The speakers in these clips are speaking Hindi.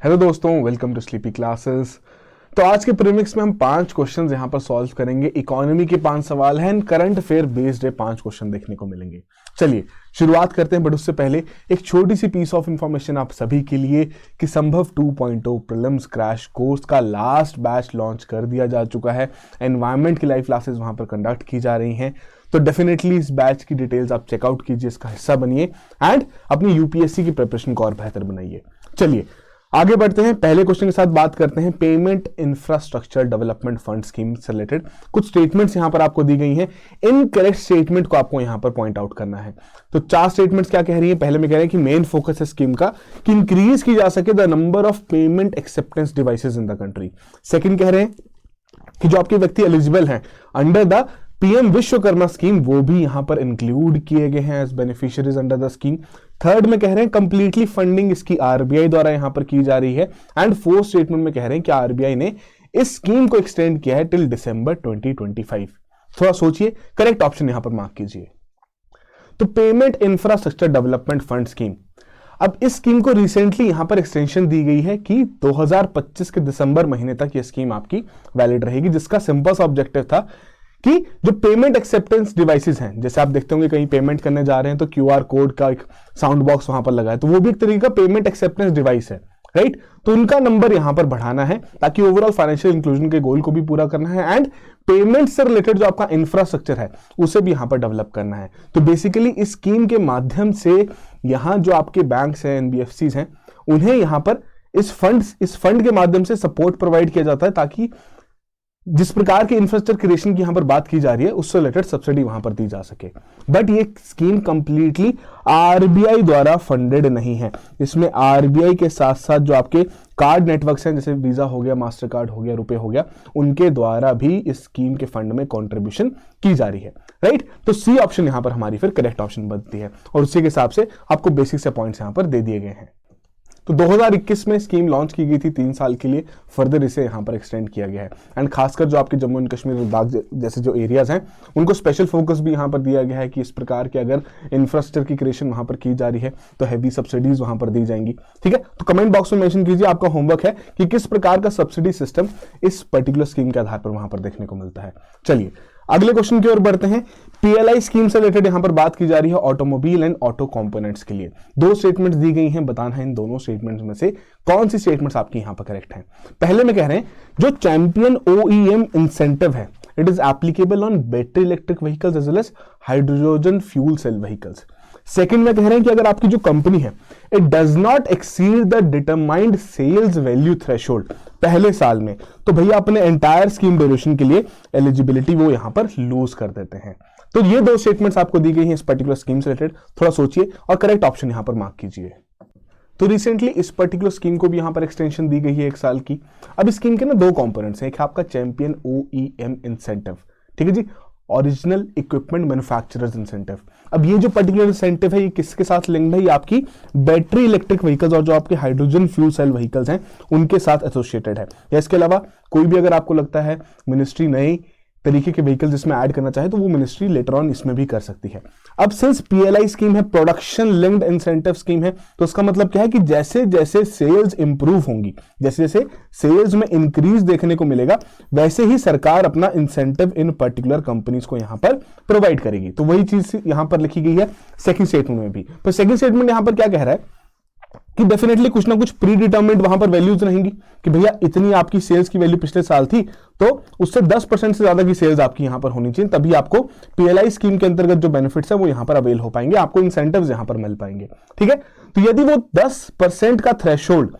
हेलो दोस्तों, वेलकम टू स्लीपी क्लासेस। तो आज के प्रीमिक्स में हम 5 क्वेश्चंस यहां पर सॉल्व करेंगे। इकोनॉमी के 5 सवाल हैं, करंट अफेयर बेस्ड 5 क्वेश्चन देखने को मिलेंगे। चलिए शुरुआत करते हैं, बट उससे पहले एक छोटी सी पीस ऑफ इंफॉर्मेशन आप सभी के लिए कि संभव 2.0 प्रीलिम्स क्रैश कोर्स का लास्ट बैच लॉन्च कर दिया जा चुका है। एनवायरमेंट की लाइव क्लासेस वहां पर कंडक्ट की जा रही हैं, तो डेफिनेटली इस बैच की डिटेल्स आप चेकआउट कीजिए, इसका हिस्सा बनिए एंड अपनी यूपीएससी की प्रिपरेशन को और बेहतर बनाइए। चलिए आगे बढ़ते हैं, पहले क्वेश्चन के साथ बात करते हैं। Payment infrastructure development fund scheme से रिलेटेड कुछ स्टेटमेंट्स यहां पर आपको दी गई हैं। इनकरेक्ट स्टेटमेंट को आपको यहां पर पॉइंट आउट करना है। तो 4 स्टेटमेंट्स क्या कह रही है। पहले में कह रहे हैं कि मेन फोकस है स्कीम का कि इंक्रीज की जा सके the number of payment acceptance devices in the country. Second कह रहे हैं कि जो आपके व्यक्ति एलिजिबल हैं under the PM Vishwakarma scheme वो भी यहां पर इंक्लूड किए गए हैं as beneficiaries under the scheme. Third में कह रहे हैं कंप्लीटली फंडिंग इसकी आरबीआई द्वारा यहां पर की जा रही है। एंड फोर्थ स्टेटमेंट में कह रहे हैं कि आरबीआई ने इस स्कीम को एक्सटेंड किया है टिल दिसंबर 2025। थोड़ा सोचिए, करेक्ट ऑप्शन यहां पर मार्क कीजिए। तो payment infrastructure development fund scheme, अब इस स्कीम को रिसेंटली यहां पर एक्सटेंशन दी गई है कि 2025 के दिसंबर महीने तक यह स्कीम आपकी वैलिड रहेगी, जिसका सिंपल सा ऑब्जेक्टिव था कि जो पेमेंट एक्सेप्टेंस डिवाइसेस हैं, जैसे आप देखते होंगे कहीं पेमेंट करने जा रहे हैं तो क्यूआर कोड का एक साउंड बॉक्स वहां पर लगा है, तो वो भी एक तरीके का पेमेंट एक्सेप्टेंस डिवाइस है, राइट। तो उनका नंबर यहां पर बढ़ाना है ताकि ओवरऑल फाइनेंशियल इंक्लूजन के गोल को भी पूरा करना है एंड पेमेंट से रिलेटेड जो आपका इंफ्रास्ट्रक्चर है उसे भी यहां पर डेवलप करना है। तो बेसिकली इस स्कीम के माध्यम से यहां जो आपके बैंक्स हैं, एनबीएफसीज हैं, उन्हें यहां पर इस फंड के माध्यम से सपोर्ट प्रोवाइड किया जाता है ताकि जिस प्रकार के इंफ्रास्ट्रक्चर क्रिएशन की यहां पर बात की जा रही है उससे रिलेटेड सब्सिडी वहां पर दी जा सके। बट ये स्कीम कंप्लीटली आरबीआई द्वारा फंडेड नहीं है। इसमें आरबीआई के साथ साथ जो आपके कार्ड नेटवर्क्स हैं, जैसे वीजा हो गया, मास्टर कार्ड हो गया, रुपए हो गया, उनके द्वारा भी इस स्कीम के फंड में कंट्रीब्यूशन की जा रही है, राइट। तो सी ऑप्शन यहां पर हमारी फिर करेक्ट ऑप्शन बनती है और उसी के हिसाब से आपको बेसिक से पॉइंट्स यहां पर दे दिए गए हैं। तो 2021 में स्कीम लॉन्च की गई थी 3 साल के लिए, फर्दर इसे यहां पर एक्सटेंड किया गया है। एंड खासकर जो आपके जम्मू एंड कश्मीर, लद्दाख जैसे जो एरियाज हैं उनको स्पेशल फोकस भी यहां पर दिया गया है कि इस प्रकार के अगर इंफ्रास्ट्रक्चर की क्रिएशन वहां पर की जा रही है तो हैवी सब्सिडीज वहां पर दी जाएंगी, ठीक है। तो कमेंट बॉक्स में मेंशन कीजिए, आपका होमवर्क है कि किस प्रकार का सब्सिडी सिस्टम इस पर्टिकुलर स्कीम के आधार पर वहां पर देखने को मिलता है। चलिए अगले क्वेश्चन की ओर बढ़ते हैं। पीएलआई स्कीम से रिलेटेड यहां पर बात की जा रही है ऑटोमोबाइल एंड ऑटो कंपोनेंट्स के लिए। 2 स्टेटमेंट्स दी गई हैं, बताना है इन दोनों स्टेटमेंट्स में से कौन सी स्टेटमेंट्स आपकी यहां पर करेक्ट हैं। पहले में कह रहे हैं जो चैंपियन ओईएम इंसेंटिव है it is applicable on battery electric vehicles as well as hydrogen fuel cell vehicles. Second में कह रहे हैं कि अगर आपकी जो कंपनी है it does not exceed the determined sales value threshold पहले साल में, तो भैया अपने एंटायर स्कीम ड्यूरेशन के लिए एलिजिबिलिटी वो यहां पर लूज कर देते हैं। तो ये 2 स्टेटमेंट्स आपको दी गई हैं इस पर्टिकुलर स्कीम से रिलेटेड, थोड़ा सोचिए और करेक्ट ऑप्शन यहां पर मार्क कीजिए। तो रिसेंटली इस पर्टिकुलर स्कीम को भी यहां पर एक्सटेंशन दी गई है 1 साल की। अब इस स्कीम के ना 2 कंपोनेंट्स हैं, एक आपका चैंपियन ओईएम इंसेंटिव, ठीक है जी, ओरिजिनल इक्विपमेंट मैन्युफैक्चरर्स इंसेंटिव। अब ये जो पर्टिकुलर इंसेंटिव है ये किसके साथ लिंक्ड है, ये आपकी बैटरी इलेक्ट्रिक व्हीकल्स और जो आपके हाइड्रोजन फ्यूल सेल व्हीकल्स हैं उनके साथ एसोसिएटेड है। या इसके अलावा कोई भी अगर आपको लगता है मिनिस्ट्री नई तरीके के व्हीकल्स इसमें ऐड करना चाहे तो वो मिनिस्ट्री लेटर ऑन इसमें भी कर सकती है। अब सिंस पीएलआई स्कीम है, प्रोडक्शन लिंक्ड इंसेंटिव स्कीम है, तो इसका मतलब क्या है कि जैसे जैसे सेल्स इंप्रूव होंगी, जैसे जैसे सेल्स में इंक्रीज देखने को मिलेगा, वैसे ही सरकार अपना इंसेंटिव इन पर्टिकुलर कंपनीज को यहां पर प्रोवाइड करेगी। तो वही चीज यहां पर लिखी गई है सेकंड स्टेटमेंट में भी। तो सेकंड स्टेटमेंट यहां पर क्या कह रहा है कि डेफिनेटली कुछ ना कुछ प्री डिटरमिनेड वहां पर वैल्यूज रहेंगी कि भैया इतनी आपकी सेल्स की वैल्यू पिछले साल थी तो उससे 10% से ज्यादा की सेल्स आपकी यहां पर होनी चाहिए, तभी आपको पीएलआई स्कीम के अंतर्गत जो बेनिफिट्स है वो यहां पर अवेल हो पाएंगे, आपको इंसेंटिव्स यहां पर मिल पाएंगे, ठीक है। तो यदि वो 10% का थ्रेशोल्ड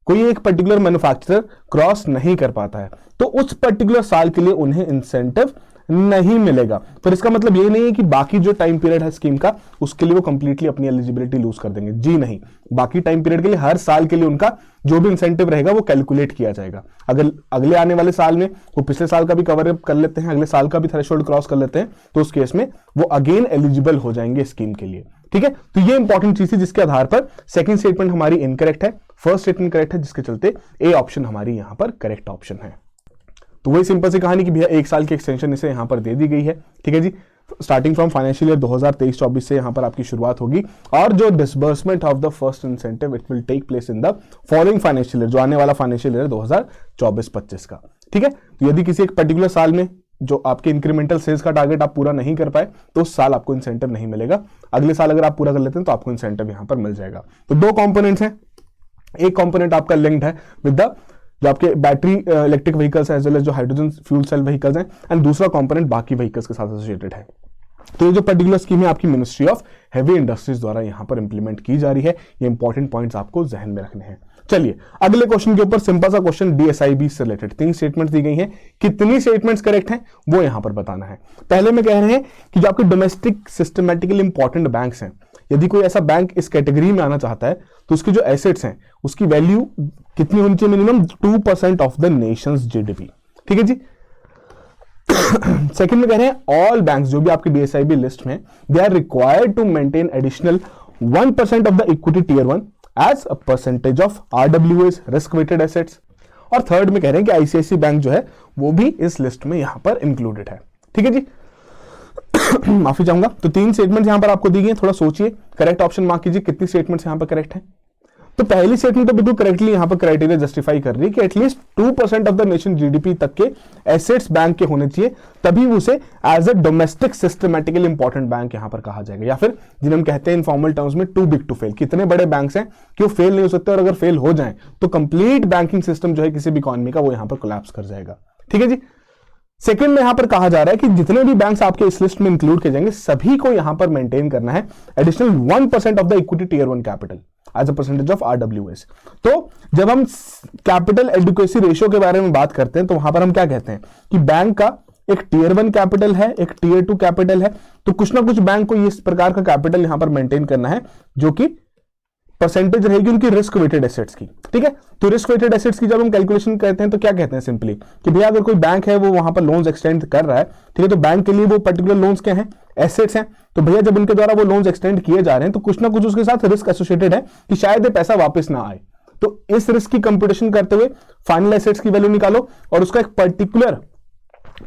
कोई एक पर्टिकुलर मैन्युफैक्चरर क्रॉस नहीं कर पाता है तो उस पर्टिकुलर साल के लिए उन्हें इंसेंटिव नहीं मिलेगा। पर इसका मतलब ये नहीं है कि बाकी जो टाइम पीरियड है स्कीम का उसके लिए वो कंप्लीटली अपनी एलिजिबिलिटी लूज कर देंगे, जी नहीं। बाकी टाइम पीरियड के लिए हर साल के लिए उनका जो भी इंसेंटिव रहेगा वो कैलकुलेट किया जाएगा। अगर अगले आने वाले साल में वो पिछले साल का भी कवर अप कर लेते हैं, अगले साल का भी थ्रेशोल्ड क्रॉस कर लेते हैं, तो उस केस में वो अगेन एलिजिबल हो जाएंगे स्कीम के लिए, ठीक है। तो ये इंपॉर्टेंट चीज है जिसके आधार पर सेकंड स्टेटमेंट हमारी इनकरेक्ट है, फर्स्ट स्टेटमेंट करेक्ट है, जिसके चलते ए ऑप्शन हमारी यहां पर करेक्ट ऑप्शन है। तो वही सिंपल सी कहानी कि भैया 1 साल की एक्सटेंशन इसे यहां पर दे दी गई है, ठीक है जी। स्टार्टिंग फ्रॉम फाइनेंशियल ईयर 2023-24 से यहां पर आपकी शुरुआत होगी, और जो disbursement of the first incentive it will take place in the following financial year, जो आने वाला फाइनेंशियल ईयर 2024-25 का, ठीक है। तो यदि किसी एक पर्टिकुलर साल में जो आपके इंक्रीमेंटल सेल्स का टारगेट आप पूरा नहीं कर पाए तो उस साल आपको इंसेंटिव नहीं मिलेगा, अगले साल अगर आप पूरा कर लेते हैं तो आपको इंसेंटिव यहां पर मिल जाएगा। तो 2 कंपोनेंट्स हैं, एक कंपोनेंट आपका लिंक्ड है विद द जो आपके बैटरी इलेक्ट्रिक व्हीकल्स है एज वेल एज जो हाइड्रोजन फ्यूल सेल व्हीकल्स हैं, एंड दूसरा कंपोनेंट बाकी व्हीकल्स के साथ एसोसिएटेड है। तो ये जो पर्टिकुलर स्कीम है आपकी मिनिस्ट्री ऑफ हेवी इंडस्ट्रीज द्वारा यहां पर इंप्लीमेंट की जा रही है। ये इंपॉर्टेंट पॉइंट्स आपको जहन में रखने हैं। चलिए अगले क्वेश्चन के ऊपर, सिंपल सा क्वेश्चन डीएसआईबी से रिलेटेड 3 स्टेटमेंट्स दी गई हैं, कितनी स्टेटमेंट्स करेक्ट हैं वो यहां पर बताना है। पहले में कह रहे हैं कि जो आपके डोमेस्टिक सिस्टमैटिकली इंपॉर्टेंट बैंक्स हैं, यदि कोई ऐसा बैंक इस कैटेगरी में आना चाहता है तो उसके जो एसेट्स हैं उसकी वैल्यू कितनी होनी चाहिए, minimum 2% of the Nations GDP, ठीक है जी। सेकंड में कह रहे हैं ऑल बैंक्स जो भी आपकी डीएसआईबी लिस्ट में, they are required to maintain additional 1% of the equity tier 1 as a percentage of RWS risk weighted assets. और थर्ड में कह रहे हैं कि आईसीआईसी बैंक जो है वो भी इस लिस्ट में यहां पर इंक्लूडेड है, ठीक है जी। माफी चाहूंगा। तो 3 स्टेटमेंट यहां पर आपको दी गई, थोड़ा सोचिए, करेक्ट ऑप्शन मार्क कीजिए कितनी स्टेटमेंट्स यहां पर करेक्ट है। तो पहली स्टेटमेंट तो बिल्कुल करेक्टली यहां पर क्राइटेरिया जस्टिफाई कर रही है कि at least 2% of the nation GDP तक के एसेट्स बैंक के होने चाहिए, तभी उसे as a domestic systematically important bank यहां पर कहा जाएगा, या फिर जिन्हें हम कहते हैं इनफॉर्मल टर्म्स में टू बिग टू फेल, कितने बड़े बैंक्स हैं कि वो फेल नहीं हो सकते, और अगर फेल हो जाएं तो कंप्लीट बैंकिंग सिस्टम जो है किसी भी इकोनॉमी का वो यहां पर कोलैप्स कर जाएगा, ठीक है जी। सेकंड में यहां पर कहा जा रहा है कि जितने भी बैंक्स आपके इस लिस्ट में इंक्लूड किए जाएंगे सभी को यहां पर मेंटेन करना है additional 1% of the equity tier 1 capital as a percentage of RWS. तो जब हम कैपिटल एडिक्वेसी रेशियो के बारे में बात करते हैं तो वहां पर हम क्या कहते हैं कि बैंक का एक टियर 1 कैपिटल है, एक टियर 2 कैपिटल है, तो कुछ ना कुछ बैंक को इस प्रकार का कैपिटल यहां पर मेंटेन करना है जो कि परसेंटेज रहेगी उनकी रिस्क वेटेड एसेट्स की, ठीक है। तो रिस्क वेटेड एसेट्स की जब हम कैलकुलेशन करते हैं तो क्या कहते हैं सिंपली कि भैया अगर कोई बैंक है वो वहां पर लोन्स एक्सटेंड कर रहा है, ठीक है, तो बैंक के लिए वो पर्टिकुलर लोन्स क्या हैं, एसेट्स हैं, तो भैया जब उनके द्वारा वो लोन्स एक्सटेंड किए जा रहे हैं तो कुछ ना कुछ उसके साथ रिस्क एसोसिएटेड है कि शायद ये पैसा वापस ना आए। तो इस रिस्क की कंप्यूटेशन करते हुए फाइनल एसेट्स की वैल्यू निकालो और उसका एक particular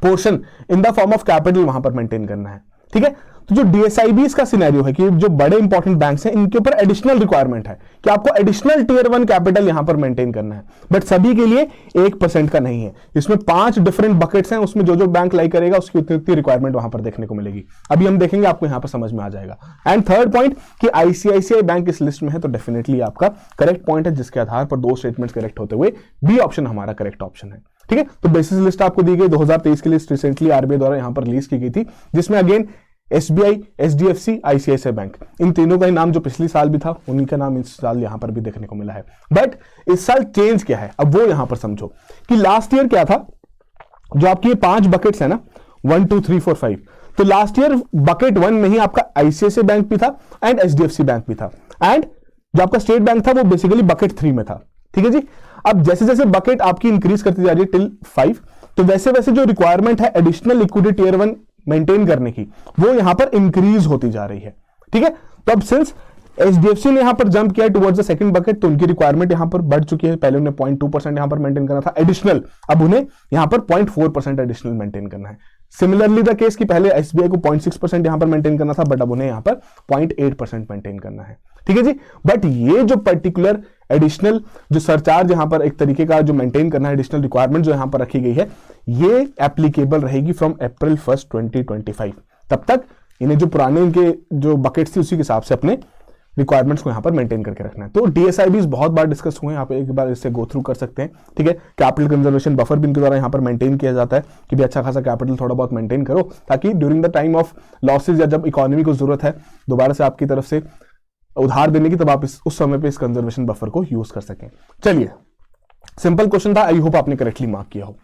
portion in the form of capital वहां पर मेंटेन करना है, ठीक है। तो जो डीएसआईबीज का सिनेरियो है कि जो बड़े इंपॉर्टेंट बैंक्स हैं इनके ऊपर एडिशनल रिक्वायरमेंट है कि आपको एडिशनल टियर 1 कैपिटल यहां पर मेंटेन करना है, बट सभी के लिए 1% का नहीं है। इसमें 5 डिफरेंट बकेट्स हैं, उसमें जो बैंक लाई करेगा उसकी उतनी रिक्वायरमेंट वहां पर देखने को मिलेगी। अभी हम देखेंगे, आपको यहां पर समझ में आ जाएगा। एंड थर्ड पॉइंट कि आईसीआईसीआई बैंक इस लिस्ट में है, तो डेफिनेटली आपका करेक्ट पॉइंट है, जिसके आधार पर 2 स्टेटमेंट करेक्ट होते हुए बी ऑप्शन हमारा करेक्ट ऑप्शन है, ठीक है। तो बेसिस लिस्ट आपको दी गई 2023 की लिस्ट रिसेंटली आरबीआई द्वारा यहां पर रिलीज की गई थी, जिसमें again SBI, HDFC, ICICI bank, इन तीनों का ही नाम जो पिछले साल भी था उन्हीं का नाम इस साल यहां पर भी देखने को मिला है। बट इस साल चेंज क्या है अब वो यहां पर समझो कि लास्ट ईयर क्या था, जो आपकी ये 5 बकेट्स है ना 1 2 3 4 5, तो लास्ट ईयर बकेट 1 में ही आपका आईसीआईसीआई बैंक भी था एंड एचडीएफसी बैंक भी था, एंड जो आपका स्टेट बैंक था वो बेसिकली बकेट 3 में था, ठीक है जी। अब जैसे जैसे बकेट आपकी इंक्रीज करती जा रही है टिल 5, तो वैसे वैसे जो रिक्वायरमेंट है एडिशनल लिक्विडिटी टियर 1 मेंटेन करने की वो यहां पर इंक्रीज होती जा रही है, ठीक है। तो अब सिंस एचडीएफसी ने यहां पर जंप किया टुवर्ड्स द सेकंड बकेट, तो उनकी रिक्वायरमेंट यहां पर बढ़ चुकी है। पहले उन्हें 0.2% यहां पर मेंटेन करना था एडिशनल, अब उन्हें यहां पर 0.4% एडिशनल मेंटेन करना है। सिमिलरली द केस कि पहले एसबीआई को 0.6% यहां पर मेंटेन करना था, बट अब उन्हें यहां पर 0.8% मेंटेन करना है, ठीक है जी। बट ये जो पर्टिकुलर एडिशनल जो सरचार्ज यहां पर एक तरीके का जो मेंटेन करना है, एडिशनल रिक्वायरमेंट जो यहां पर रखी गई है, ये एप्लीकेबल रहेगी फ्रॉम अप्रैल 1, 2025। तब तक इन्हें जो पुराने इनके जो बकेट्स थी उसी के हिसाब से अपने रिक्वायरमेंट्स को यहां पर मेंटेन करके रखना है। तो डीएसआईबीज बहुत बार डिस्कस हुए हैं, आप एक बार इससे गो थ्रू कर सकते हैं, ठीक है। कैपिटल कंजर्वेशन बफर भी इनके द्वारा यहां पर मेंटेन किया जाता है कि भी अच्छा खासा कैपिटल थोड़ा बहुत मेंटेन करो, ताकि during the time of losses या जब इकोनॉमी को जरूरत है दोबारा से आपकी तरफ से उधार देने की, तब आप उस समय पे इस कंजर्वेशन बफर को यूज कर सकें। चलिए, सिंपल क्वेश्चन था, आई होप आपने करेक्टली मार्क किया हो।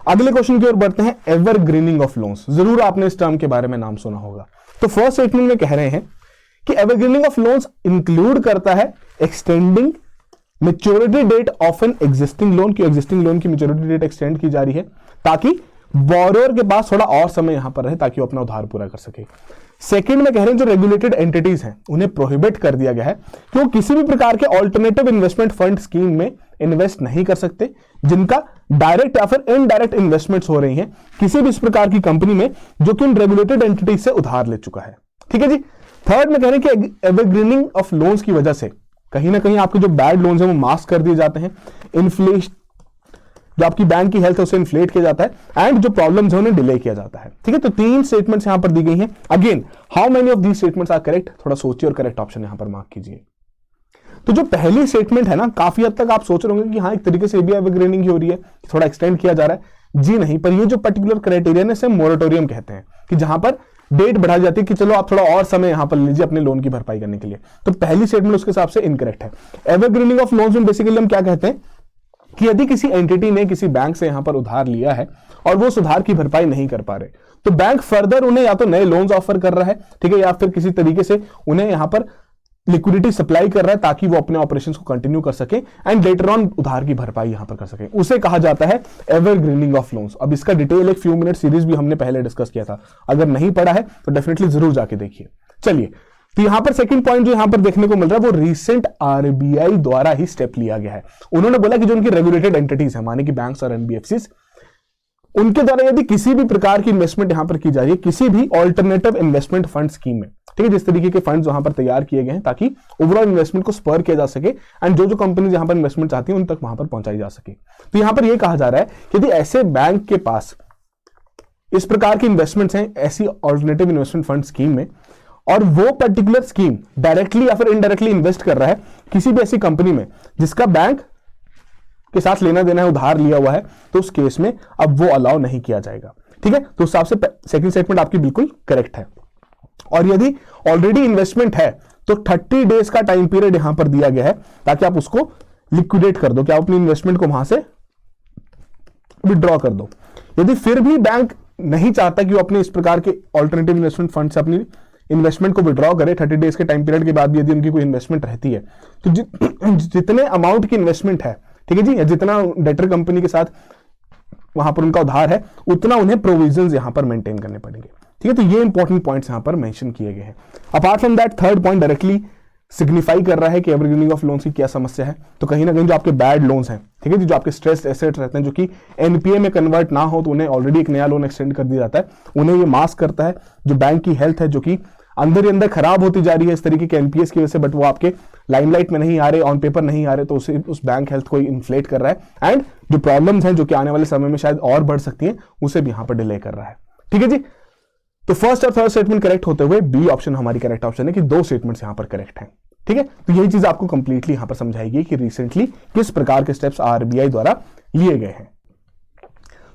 अगले क्वेश्चन की ओर बढ़ते हैं, एवरग्रीनिंग ऑफ लोन्स। जरूर आपने इस टर्म के बारे में नाम सुना होगा। तो फर्स्ट स्टेटमेंट में कह रहे हैं कि एवरग्रीनिंग ऑफ लोन्स इंक्लूड करता है extending maturity date of an existing loan, की एग्जिस्टिंग लोन की मैच्योरिटी डेट एक्सटेंड की जा रही है ताकि बोरोअर के पास थोड़ा और समय यहां पर रहे ताकि वो अपना उधार पूरा कर सके। सेकंड में कह रहे हैं जो रेगुलेटेड एंटिटीज हैं उन्हें प्रोहिबिट कर दिया गया है कि वो किसी भी प्रकार के ऑल्टरनेटिव इन्वेस्टमेंट फंड स्कीम में इन्वेस्ट नहीं कर सकते जिनका डायरेक्ट या फिर इनडायरेक्ट इन्वेस्टमेंट्स हो रही हैं किसी भी इस प्रकार की कंपनी में जो कि उन रेगुलेटेड एंटिटीज से उधार ले चुका है। ठीक है जी। थर्ड में कह रहे हैं कि एवरग्रीनिंग ऑफ लोन्स की वजह से कहीं ना कहीं आपके जो बैड लोन्स हैं वो मास्क कर दिए जाते हैं, इन्फ्लेशन जो आपकी बैंक की हेल्थ है उसे इन्फ्लेट किया जाता है, एंड जो प्रॉब्लम्स है उन्हें डिले किया जाता है। ठीक है, तो 3 स्टेटमेंट्स यहां पर दी गई हैं। Again how many of these statements are correct, थोड़ा सोचिए और करेक्ट ऑप्शन यहां पर मार्क कीजिए। तो जो पहली स्टेटमेंट है ना, काफी हद तक आप सोच रहे होंगे कि हाँ एक तरीके से भी एवरग्रीनिंग ही हो रही है, थोड़ा एक्सटेंड किया जा रहा है। जी नहीं, पर ये जो पर्टिकुलर क्राइटेरिया है इसे मोरेटोरियम कहते हैं, कि जहां पर डेट बढ़ाई जाती है कि चलो आप थोड़ा और समय यहां पर लीजिए अपने लोन की भरपाई करने के लिए। तो पहली स्टेटमेंट उसके हिसाब से इनकरेक्ट है। एवरग्रीनिंग ऑफ लोन्स में बेसिकली हम क्या कहते हैं कि यदि किसी एंटिटी ने किसी बैंक से यहां पर उधार लिया है और वो उस उधार की भरपाई नहीं कर पा रहे, तो बैंक फर्दर उन्हें या तो नए लोन्स ऑफर कर रहा है, ठीक है, या फिर किसी तरीके से उन्हें यहां पर लिक्विडिटी सप्लाई कर रहा है ताकि वो अपने ऑपरेशंस को कंटिन्यू कर सके एंड लेटर ऑन उधार की भरपाई यहां पर कर सके। उसे कहा जाता है एवरग्रीनिंग ऑफ लोन्स। अब इसका डिटेल एक फ्यू मिनट सीरीज भी हमने पहले डिस्कस किया था, अगर नहीं पढ़ा है तो डेफिनेटली जरूर जाके देखिए। चलिए, तो यहां पर सेकंड पॉइंट जो यहां पर देखने को मिल रहा है वो रिसेंट आरबीआई द्वारा ही स्टेप लिया गया है। उन्होंने बोला कि जो उनकी रेगुलेटेड एंटिटीज है, माने कि बैंक्स और एनबीएफसीज, उनके द्वारा यदि किसी भी प्रकार की इन्वेस्टमेंट यहां पर की जा रही है किसी भी ऑल्टरनेटिव इन्वेस्टमेंट फंड स्कीम में, ठीक है, जिस तरीके के फंड्स वहां पर तैयार किए गए हैं ताकि ओवरऑल इन्वेस्टमेंट को स्पर किया जा सके एंड जो जो कंपनीज यहां पर इन्वेस्टमेंट चाहती हैं उन तक वहां पर पहुंचाई जा सके। तो यहां पर यह कहा जा रहा है कि यदि ऐसे बैंक के पास इस प्रकार की इन्वेस्टमेंट्स हैं ऐसी ऑल्टरनेटिव इन्वेस्टमेंट फंड स्कीम में, और वो पर्टिकुलर स्कीम डायरेक्टली या फिर इनडायरेक्टली इन्वेस्ट कर रहा है किसी भी ऐसी कंपनी में जिसका बैंक के साथ लेना देना है, उधार लिया हुआ है, तो उस केस में अब वो अलाउ नहीं किया जाएगा। ठीक है, तो उस हिसाब से सेकंड स्टेटमेंट आपकी बिल्कुल करेक्ट है। और यदि ऑलरेडी इन्वेस्टमेंट है तो 30 डेज का टाइम पीरियड यहां पर दिया गया है ताकि आप उसको लिक्विडेट कर दो, कि आप अपनी इन्वेस्टमेंट को वहां से विड्रॉ कर दो। यदि फिर भी बैंक नहीं चाहता कि वो अपने इस प्रकार के ऑल्टरनेटिव इन्वेस्टमेंट फंड से अपनी इन्वेस्टमेंट को विड्रॉ करे 30 डेज के टाइम पीरियड के बाद भी यदि उनकी कोई इन्वेस्टमेंट रहती है, तो जितने अमाउंट की इन्वेस्टमेंट है, ठीक है जी, या जितना डेटर कंपनी के साथ वहां पर उनका उधार है उतना उन्हें प्रोविजंस यहां पर मेंटेन करने पड़ेंगे। ठीक है, तो ये इंपॉर्टेंट पॉइंट्स यहां पर मेंशन किए गए हैं। Apart from that third point directly signify कर रहा है कि एवरग्रीनिंग ऑफ लोन्स की क्या समस्या है। तो कहीं ना कहीं जो आपके बैड लोन्स हैं, ठीक है, जो आपके स्ट्रेस्ड एसेट्स रहते हैं जो कि एनपीए में कन्वर्ट ना हो तो उन्हें ऑलरेडी एक नया लोन एक्सटेंड कर दिया जाता है, उन्हें ये मास्क करता है। जो बैंक की हेल्थ है जो कि अंदर ही अंदर खराब होती जा रही है इस तरीके के एनपीएस की वजह से, बट वो आपके लाइमलाइट में नहीं आ रहे, ऑन पेपर नहीं आ रहे, तो उस बैंक हेल्थ को इन्फ्लेट कर रहा है एंड जो प्रॉब्लम्स हैं जो कि आने वाले समय में शायद और बढ़ सकती हैं उसे भी यहां पर डिले कर रहा है। ठीक है जी, तो फर्स्ट और थर्ड स्टेटमेंट करेक्ट होते हुए बी ऑप्शन हमारी करेक्ट ऑप्शन है कि 2 स्टेटमेंट्स यहां पर करेक्ट हैं। ठीक है, तो यही चीज आपको कंप्लीटली यहां पर समझाएगी कि रिसेंटली किस प्रकार के स्टेप्स आरबीआई द्वारा लिए गए हैं।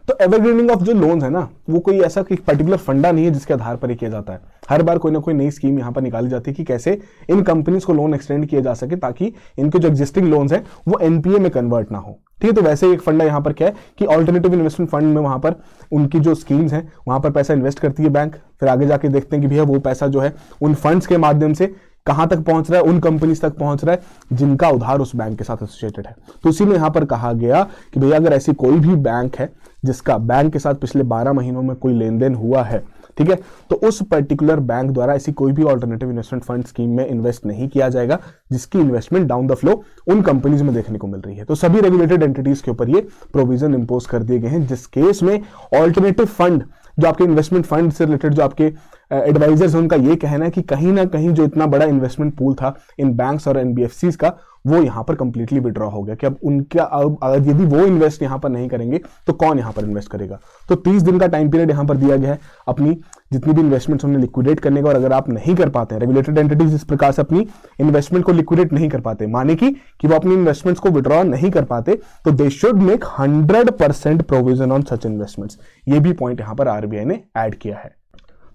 तो एवरग्रीनिंग ऑफ जो लोन्स है ना, वो कोई ऐसा पर्टिकुलर फंडा नहीं है जिसके आधार पर ही किया जाता है। हर बार कोई ना कोई नई स्कीम यहां पर निकाली जाती है कि कैसे इन कंपनीज को लोन एक्सटेंड किया जा सके ताकि इनके जो एग्जिस्टिंग लोन्स हैं वो एनपीए में कन्वर्ट ना हो। ठीक है, तो वैसे एक फंडा यहां पर क्या है कि ऑल्टरनेटिव इन्वेस्टमेंट फंड में वहां पर उनकी जो स्कीम्स हैं वहां पर पैसा इन्वेस्ट करती है बैंक, फिर आगे जाके देखते हैं कि भैया वो पैसा जो है उन फंड्स के माध्यम से कहां तक पहुंच रहा है, उन कंपनीज तक पहुंच रहा है जिनका उधार उस बैंक के साथ एसोसिएटेड है। तो इसी में यहां पर कहा गया कि भैया अगर ऐसी कोई भी बैंक है जिसका बैंक के साथ पिछले 12 महीनों में कोई लेन देन हुआ है, ठीक है, तो उस पर्टिकुलर बैंक द्वारा ऐसी कोई भी ऑल्टरनेटिव इन्वेस्टमेंट फंड स्कीम में इन्वेस्ट नहीं किया जाएगा जिसकी इन्वेस्टमेंट डाउन द फ्लो उन कंपनीज में देखने को मिल रही है। तो सभी रेगुलेटेड एंटिटीज के ऊपर ये प्रोविजन इंपोज कर दिए गए हैं जिस केस में ऑल्टरनेटिव फंड जो आपके इन्वेस्टमेंट फंड से रिलेटेड जो आपके एडवाइजर्स हैं उनका ये कहना है कि कहीं ना कहीं जो इतना बड़ा इन्वेस्टमेंट पूल था इन बैंक्स और एनबीएफसीज का वो यहां पर कंप्लीटली विड्रॉ हो गया कि अब उनका यदि वो इन्वेस्ट यहां पर नहीं करेंगे तो कौन यहां पर इन्वेस्ट करेगा। तो 30 दिन का टाइम पीरियड यहां पर दिया गया है अपनी जितनी भी इन्वेस्टमेंट्स उन्हें लिक्विडेट करने का, और अगर आप नहीं कर पाते हैं, रेगुलेटेड एंटिटीज इस प्रकार से अपनी इन्वेस्टमेंट को लिक्विडेट नहीं कर पाते, माने कि वो अपनी इन्वेस्टमेंट्स को विड्रॉ नहीं कर पाते, तो they should make 100% provision on such investments. ये भी पॉइंट यहां पर आरबीआई ने ऐड किया है।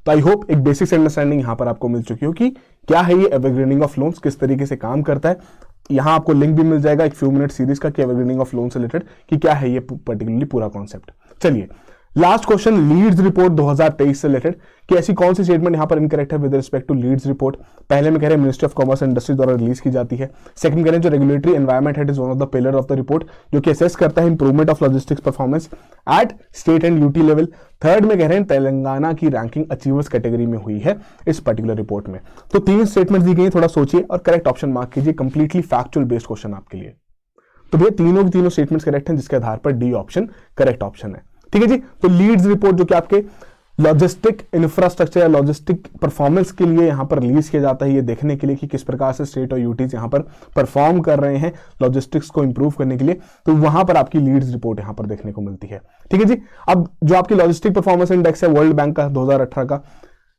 तो आई होप एक बेसिक अंडरस्टैंडिंग यहां पर आपको मिल चुकी हो कि क्या है ये एवरग्रीनिंग ऑफ लोन्स, किस तरीके से काम करता है। यहां आपको लिंक भी मिल जाएगा एक फ्यू मिनट सीरीज का कि एवरग्रीनिंग ऑफ लोन से रिलेटेड कि क्या है ये पर्टिकुलरली पूरा कॉन्सेप्ट। चलिए लास्ट क्वेश्चन, लीड्स रिपोर्ट 2023 से रिलेटेड कि ऐसी कौन सी स्टेटमेंट यहां पर इनकरेक्ट है with respect to leads report. पहले में कह रहे हैं ministry of commerce and industry द्वारा रिलीज की जाती है। सेकंड कह रहे हैं जो रेगुलेटरी एनवायरमेंट है it is one of the pillar of the report जो कि असेस करता है improvement of logistics performance at state and UT level. Third में कह रहे हैं तेलंगाना की रैंकिंग अचीवर्स कैटेगरी में हुई है इस पर्टिकुलर रिपोर्ट में। तो 3 स्टेटमेंट दी गई, थोड़ा सोचिए और करेक्ट ऑप्शन मार्क कीजिए। कंप्लीटली फैक्चुअल बेस्ड क्वेश्चन आपके लिए। तो भैया तीनों की तीनों स्टेटमेंट्स करेक्ट हैं, जिसके आधार पर डी ऑप्शन करेक्ट ऑप्शन है। ठीक है जी। तो लीड्स रिपोर्ट जो कि आपके लॉजिस्टिक इंफ्रास्ट्रक्चर या लॉजिस्टिक परफॉर्मेंस के लिए यहां पर रिलीज किया जाता है, ये देखने के लिए कि किस प्रकार से स्टेट और यूटीज यहां पर परफॉर्म कर रहे हैं लॉजिस्टिक्स को इंप्रूव करने के लिए, तो वहां पर आपकी लीड्स रिपोर्ट यहां पर देखने को मिलती है। ठीक है जी। अब जो आपकी लॉजिस्टिक परफॉर्मेंस इंडेक्स है वर्ल्ड बैंक का 2018 का,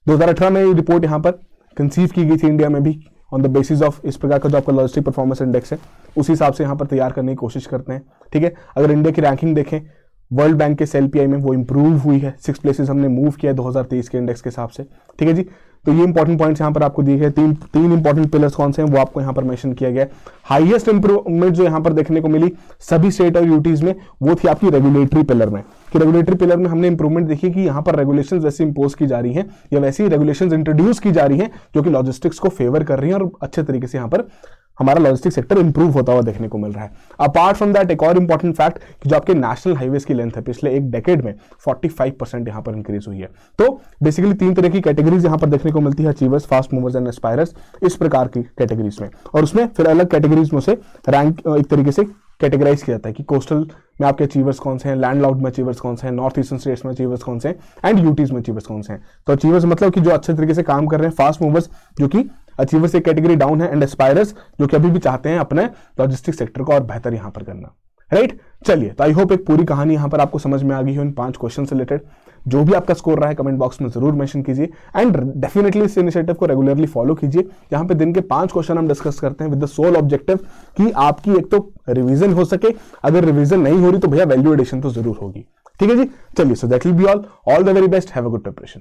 2018 में ये रिपोर्ट यहां पर कंसीव की गई थी इंडिया में भी ऑन द बेसिस ऑफ इस प्रकार का जो आपका लॉजिस्टिक परफॉर्मेंस इंडेक्स है, उसी हिसाब से यहां पर तैयार करने की कोशिश करते हैं। ठीक है। अगर इंडिया की रैंकिंग देखें वर्ल्ड बैंक के सेलपीआई में, वो इंप्रूव हुई है, 6 प्लेसेस हमने मूव किया 2023 के इंडेक्स के हिसाब से। ठीक है जी। तो ये इंपॉर्टेंट पॉइंट्स यहां पर आपको दिए गए, तीन इंपॉर्टेंट पिलर्स कौन से हैं वो आपको यहां पर मेंशन किया गया है। हाईएस्ट इंप्रूवमेंट जो यहां पर देखने को मिली सभी स्टेट और यूटीज में, वो थी आपकी रेगुलेटरी पिलर में, कि रेगुलेटरी पिलर में हमने इंप्रूवमेंट देखी कि यहां पर रेगुलेशंस वैसे इंपोज की जा रही हैं या वैसी रेगुलेशंस इंट्रोड्यूस की जा रही हैं जो कि लॉजिस्टिक्स को फेवर कर रही हैं और अच्छे तरीके से यहां पर हमारा लॉजिस्टिक सेक्टर इंप्रूव होता हुआ देखने को मिल रहा है। अपार्ट फ्रॉम दैट एक और इंपॉर्टेंट फैक्ट कि जो आपके नेशनल हाईवेज की लेंथ है पिछले एक डेकेड में 45% यहां पर इंक्रीज हुई है। तो बेसिकली 3 तरह की कैटेगरीज यहां पर देखने को मिलती है, अचीवर्स, फास्ट मूवर्स एंड एस्पायरर्स, इस प्रकार की कैटेगरीज में। और उसमें फिर अलग कैटेगरीज में से रैंक एक तरीके से कैटेगराइज किया जाता है कि कोस्टल में आपके अचीवर्स कौन से हैं, लैंडलॉर्ड में अचीवर्स कौन से हैं, नॉर्थ ईस्टर्न स्टेट्स में अचीवर्स कौन से हैं, एंड यूटीज में अचीवर्स कौन से हैं। तो अचीवर्स मतलब कि जो अच्छे तरीके से काम कर रहे हैं, फास्ट मूवर्स जो कि अचीवर्स एक कैटेगरी डाउन है, एंड एस्पायरर्स जो कि अभी भी चाहते हैं अपने लॉजिस्टिक सेक्टर को और बेहतर यहां पर करना। राइट। चलिए, तो आई होप एक पूरी कहानी यहां पर आपको समझ में आ गई हो इन 5 क्वेश्चन से रिलेटेड। जो भी आपका स्कोर रहा है कमेंट बॉक्स में जरूर मेंशन कीजिए, एंड डेफिनेटली इस इनिशिएटिव को रेगुलरली फॉलो कीजिए, जहां पे दिन के 5 क्वेश्चन हम डिस्कस करते हैं विद द सोल ऑब्जेक्टिव कि आपकी एक तो रिवीजन हो सके, अगर रिवीजन नहीं हो रही तो भैया वैल्यू एडिशन तो जरूर होगी। ठीक है जी। चलिए, so that will be all the very best, have a good preparation.